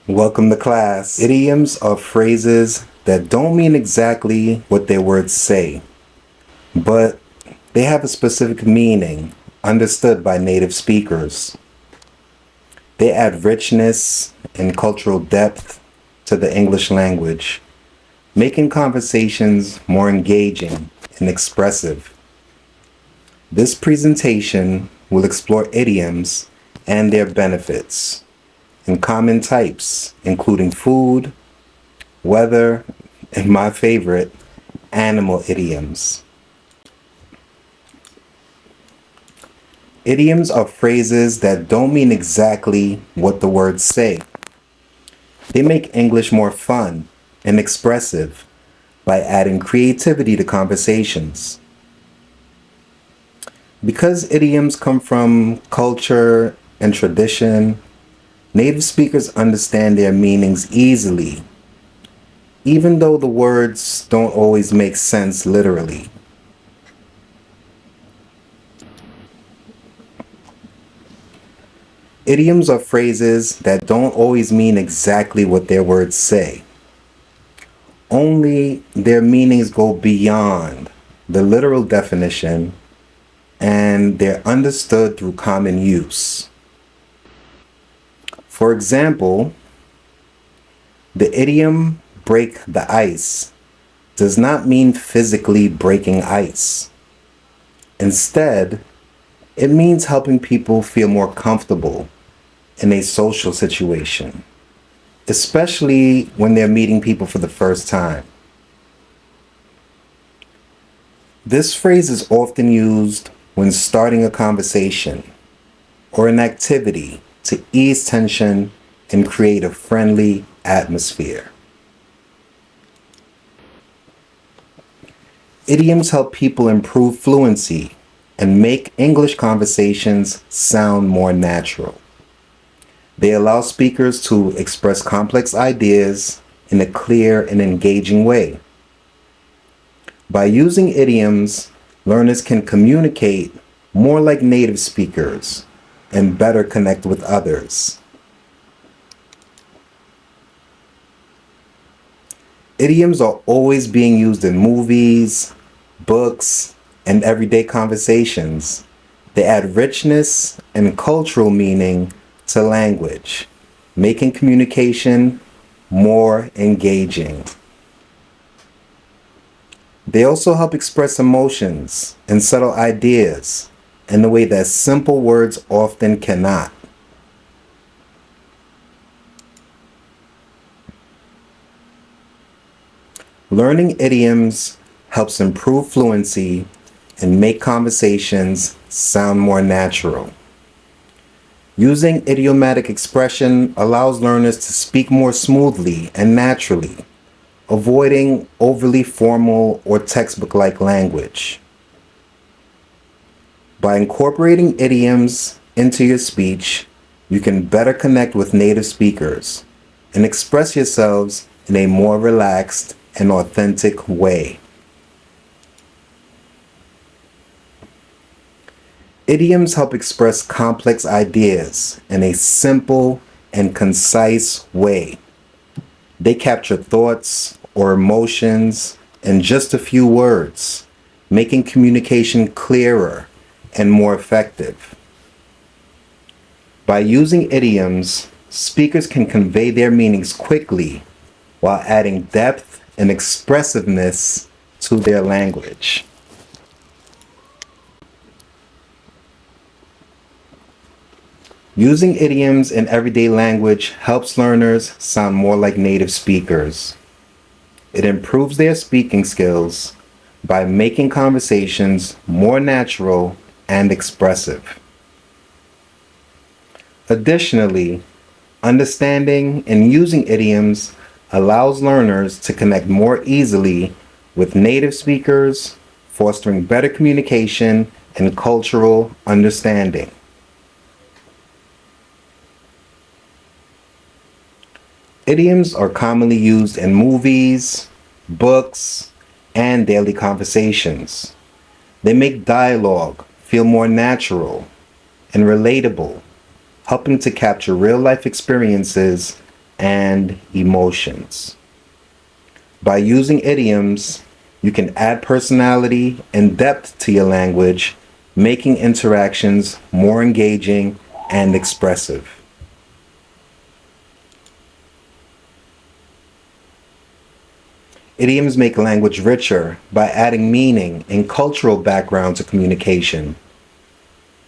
Welcome to class. Idioms are phrases that don't mean exactly what their words say, but they have a specific meaning understood by native speakers. They add richness and cultural depth to the English language, making conversations more engaging and expressive. This presentation will explore idioms and their benefits and common types, including food, weather, and my favorite, animal idioms. Idioms are phrases that don't mean exactly what the words say. They make English more fun and expressive by adding creativity to conversations. Because idioms come from culture and tradition, native speakers understand their meanings easily, even though the words don't always make sense literally. Idioms are phrases that don't always mean exactly what their words say. Only their meanings go beyond the literal definition and they're understood through common use. For example, the idiom break the ice does not mean physically breaking ice. Instead, it means helping people feel more comfortable in a social situation, especially when they're meeting people for the first time. This phrase is often used when starting a conversation or an activity to ease tension and create a friendly atmosphere. Idioms help people improve fluency and make English conversations sound more natural. They allow speakers to express complex ideas in a clear and engaging way. By using idioms, learners can communicate more like native speakers and better connect with others. Idioms are always being used in movies, books, and everyday conversations. They add richness and cultural meaning to language, making communication more engaging. They also help express emotions and subtle ideas in a way that simple words often cannot. Learning idioms helps improve fluency and make conversations sound more natural. Using idiomatic expression allows learners to speak more smoothly and naturally, avoiding overly formal or textbook-like language. By incorporating idioms into your speech, you can better connect with native speakers and express yourselves in a more relaxed and authentic way. Idioms help express complex ideas in a simple and concise way. They capture thoughts or emotions in just a few words, making communication clearer and more effective. By using idioms, speakers can convey their meanings quickly while adding depth and expressiveness to their language. Using idioms in everyday language helps learners sound more like native speakers. It improves their speaking skills by making conversations more natural and expressive. Additionally, understanding and using idioms allows learners to connect more easily with native speakers, fostering better communication and cultural understanding. Idioms are commonly used in movies, books, and daily conversations. They make dialogue feel more natural and relatable, helping to capture real-life experiences and emotions. By using idioms, you can add personality and depth to your language, making interactions more engaging and expressive. Idioms make language richer by adding meaning and cultural background to communication.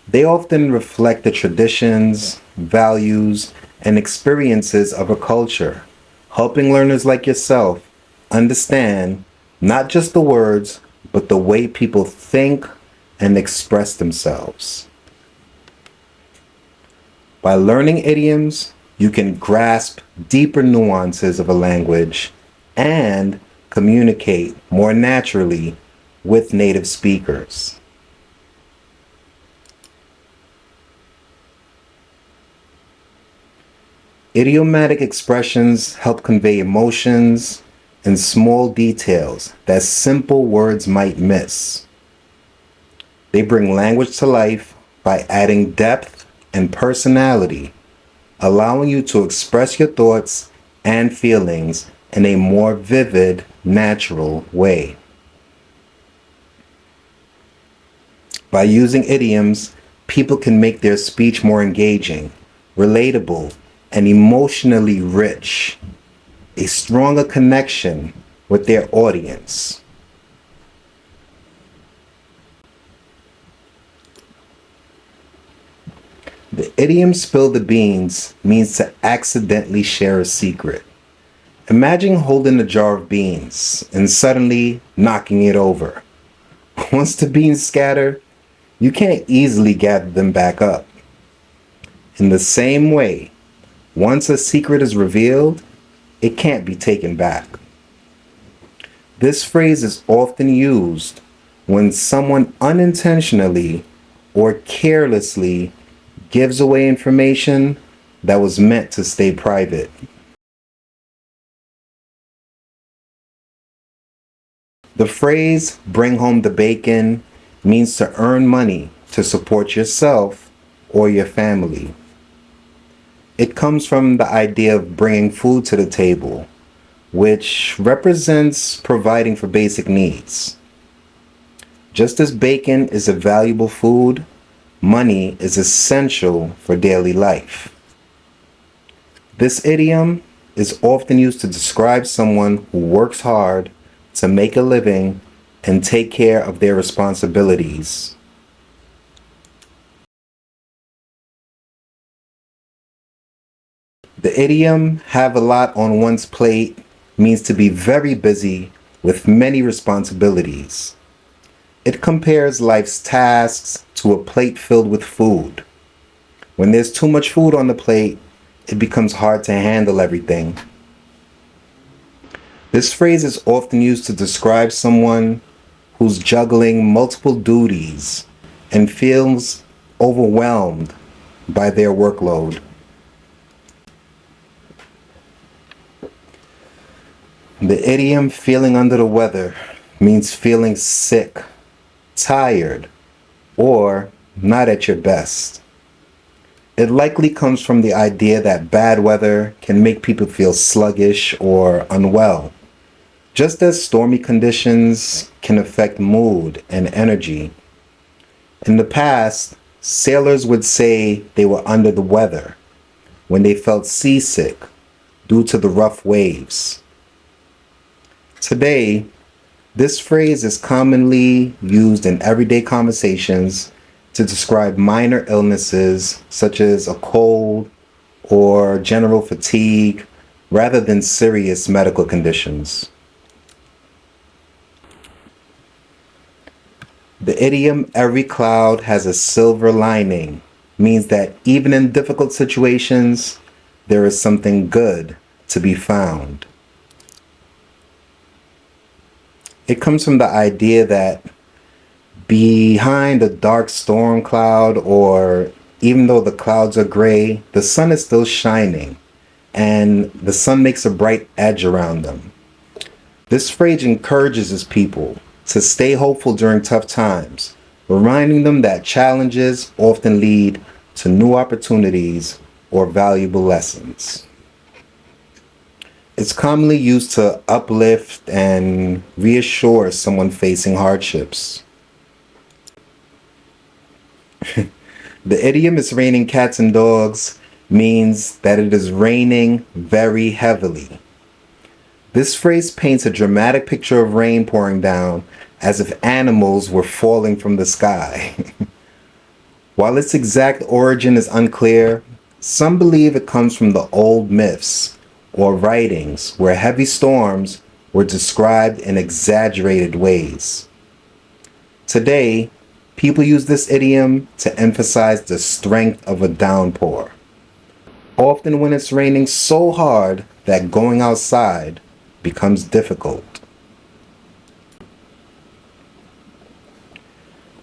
They often reflect the traditions, values, and experiences of a culture, helping learners like yourself understand not just the words, but the way people think and express themselves. By learning idioms, you can grasp deeper nuances of a language and communicate more naturally with native speakers. Idiomatic expressions help convey emotions and small details that simple words might miss. They bring language to life by adding depth and personality, allowing you to express your thoughts and feelings in a more vivid, natural way. By using idioms, people can make their speech more engaging, relatable, and emotionally rich, a stronger connection with their audience. The idiom spill the beans means to accidentally share a secret. Imagine holding a jar of beans and suddenly knocking it over. Once the beans scatter, you can't easily gather them back up. In the same way, once a secret is revealed, it can't be taken back. This phrase is often used when someone unintentionally or carelessly gives away information that was meant to stay private. The phrase, bring home the bacon, means to earn money to support yourself or your family. It comes from the idea of bringing food to the table, which represents providing for basic needs. Just as bacon is a valuable food, money is essential for daily life. This idiom is often used to describe someone who works hard to make a living and take care of their responsibilities. The idiom have a lot on one's plate means to be very busy with many responsibilities. It compares life's tasks to a plate filled with food. When there's too much food on the plate, it becomes hard to handle everything. This phrase is often used to describe someone who's juggling multiple duties and feels overwhelmed by their workload. The idiom feeling under the weather means feeling sick, tired, or not at your best. It likely comes from the idea that bad weather can make people feel sluggish or unwell, just as stormy conditions can affect mood and energy. In the past, sailors would say they were under the weather when they felt seasick due to the rough waves. Today, this phrase is commonly used in everyday conversations to describe minor illnesses such as a cold or general fatigue rather than serious medical conditions. The idiom every cloud has a silver lining means that even in difficult situations, there is something good to be found. It comes from the idea that behind a dark storm cloud, or even though the clouds are gray, the sun is still shining and the sun makes a bright edge around them. This phrase encourages people to stay hopeful during tough times, reminding them that challenges often lead to new opportunities or valuable lessons. It's commonly used to uplift and reassure someone facing hardships. The idiom "it's raining cats and dogs" means that it is raining very heavily. This phrase paints a dramatic picture of rain pouring down as if animals were falling from the sky. While its exact origin is unclear, some believe it comes from the old myths or writings where heavy storms were described in exaggerated ways. Today, people use this idiom to emphasize the strength of a downpour, often when it's raining so hard that going outside becomes difficult.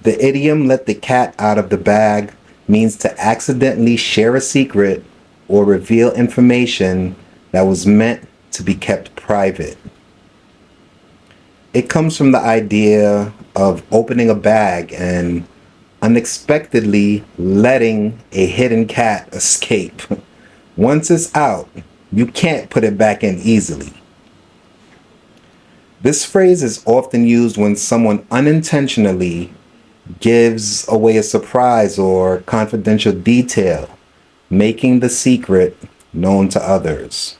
The idiom "let the cat out of the bag" means to accidentally share a secret or reveal information that was meant to be kept private. It comes from the idea of opening a bag and unexpectedly letting a hidden cat escape. Once it's out, you can't put it back in easily. This phrase is often used when someone unintentionally gives away a surprise or confidential detail, making the secret known to others.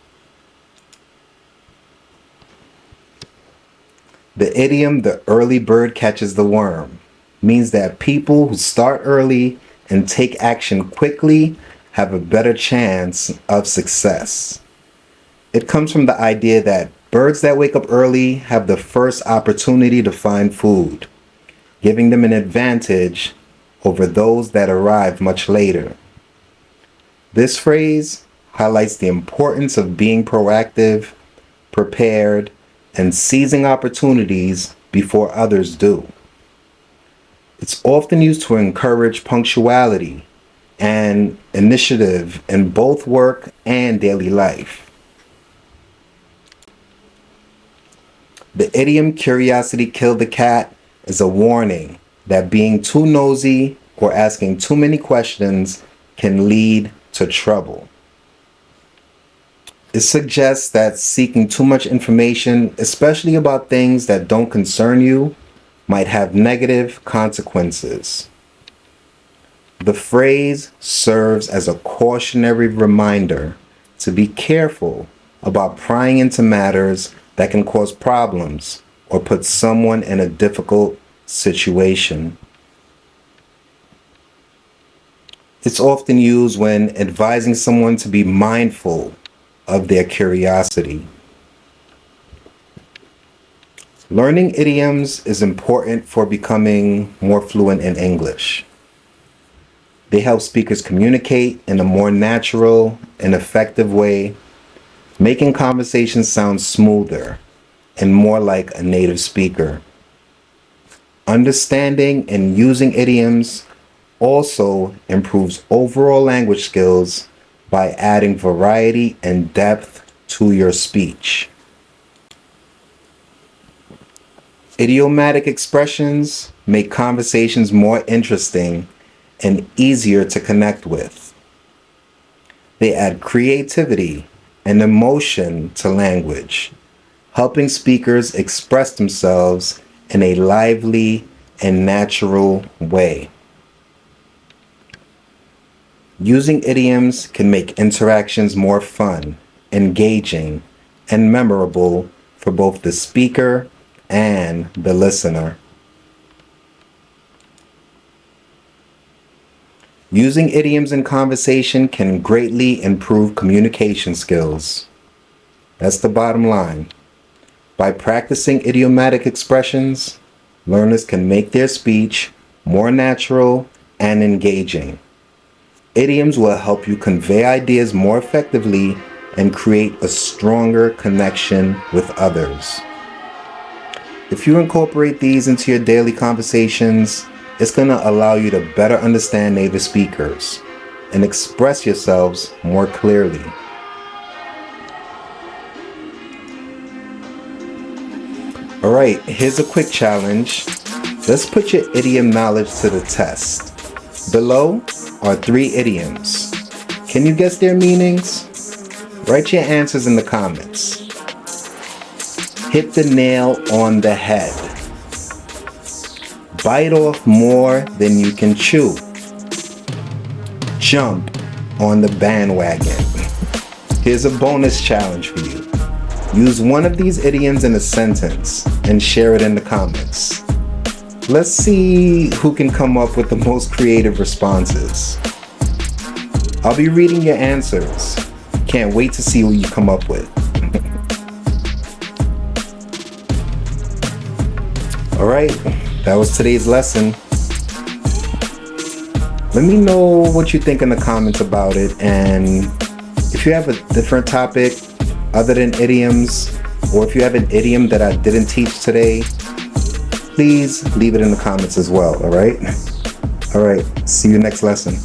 The idiom "the early bird catches the worm" means that people who start early and take action quickly have a better chance of success. It comes from the idea that birds that wake up early have the first opportunity to find food, giving them an advantage over those that arrive much later. This phrase highlights the importance of being proactive, prepared, and seizing opportunities before others do. It's often used to encourage punctuality and initiative in both work and daily life. The idiom "curiosity killed the cat" is a warning that being too nosy or asking too many questions can lead to trouble. It suggests that seeking too much information, especially about things that don't concern you, might have negative consequences. The phrase serves as a cautionary reminder to be careful about prying into matters that can cause problems or put someone in a difficult situation. It's often used when advising someone to be mindful of their curiosity. Learning idioms is important for becoming more fluent in English. They help speakers communicate in a more natural and effective way, making conversations sound smoother and more like a native speaker. Understanding and using idioms also improves overall language skills by adding variety and depth to your speech. Idiomatic expressions make conversations more interesting and easier to connect with. They add creativity and emotion to language, helping speakers express themselves in a lively and natural way. Using idioms can make interactions more fun, engaging, and memorable for both the speaker and the listener. Using idioms in conversation can greatly improve communication skills. That's the bottom line. By practicing idiomatic expressions, learners can make their speech more natural and engaging. Idioms will help you convey ideas more effectively and create a stronger connection with others. If you incorporate these into your daily conversations, it's going to allow you to better understand native speakers and express yourselves more clearly. Alright, here's a quick challenge. Let's put your idiom knowledge to the test. Below are 3 idioms. Can you guess their meanings? Write your answers in the comments. Hit the nail on the head. Bite off more than you can chew. Jump on the bandwagon. Here's a bonus challenge for you. Use one of these idioms in a sentence and share it in the comments. Let's see who can come up with the most creative responses. I'll be reading your answers. Can't wait to see what you come up with. Alright, that was today's lesson. Let me know what you think in the comments about it, and if you have a different topic other than idioms, or if you have an idiom that I didn't teach today, please leave it in the comments as well, alright? Alright, see you next lesson.